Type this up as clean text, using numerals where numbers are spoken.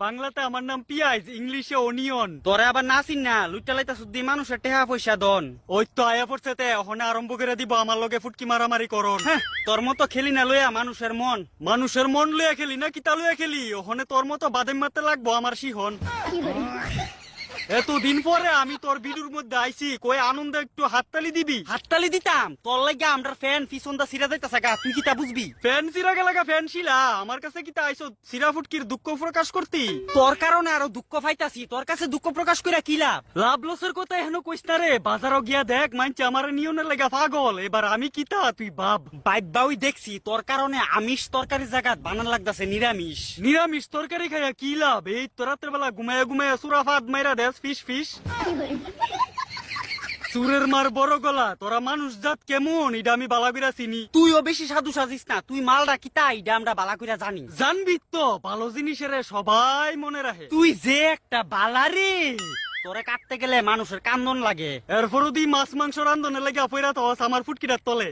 বাংলাতে আমার নাম পিয়াজ, ইংলিশে অনিয়ন। তোরে আবার নাসিন না লুইটা লাইতা সুদ্দি মানুষের টেহা পয়সা দন। ওই তো আয়া পড়ছে তে ওখানে আরম্ভ করে দিব আমার লগে ফুটকি মারামারি করন। হ্যাঁ, তোর মতো খেলি না লইয়া মানুষের মন। মানুষের মন লইয়া খেলি না কিতা লইয়া খেলি? ওখানে তোর মতো বাদাম মারতে লাগবো আমার শিহন। এতদিন পরে আমি তোর ভিডিওর মধ্যে আইছি, কই আনন্দ একটু হাততালি দিবি? হাততালি দিতাম তোর লাগা আমরা ফ্যান পিছন দা সিরা যাইতাছে গা, তুই কিতা বুঝবি? ফ্যান সিরা গেলাগা ফ্যান শিলা আমার কাছে কিতা আইছো সিরা ফুটকির দুঃখ প্রকাশ করতি? তোর কারণে আরো দুঃখ পাইতাছি, তোর কাছে দুঃখ প্রকাশ কইরা কি লাভ? লাভ লসের কথা এখনো কইস না রে, বাজারও গিয়া দেখ মানছে আমার নিয়নের লেগা পাগল। এবার আমি কিতা তুই ভাব। বাইবাউই দেখছি তোর কারণে আমিষ তরকারি জায়গা বানান লাগতাছে নিরামিষ। নিরামিষ তরকারি খাইয়া কি লাভ? এই তো রাতের বেলা ঘুমাইয়া ঘুমাইয়া সুরা ফাদ মাইরা দেস ফিস ফিস। সুরের মার বড় গলা, তোরা মানুষ জাত কেমন এটা আমি বালা কইরা চিনি। তুইও বেশি সাধু সাজিস না, তুই মালটা কিতা ইডা আমরা বালা কইরা জানি। জানবি তো ভালো জিনিসের সবাই মনে রাখে। তুই যে একটা বালারি, তোরে কাটতে গেলে মানুষের কান্দন লাগে। এরপরও দি মাছ মাংস রান্ধনে লেগে পয়রা তো আমার ফুটকিটার তলে।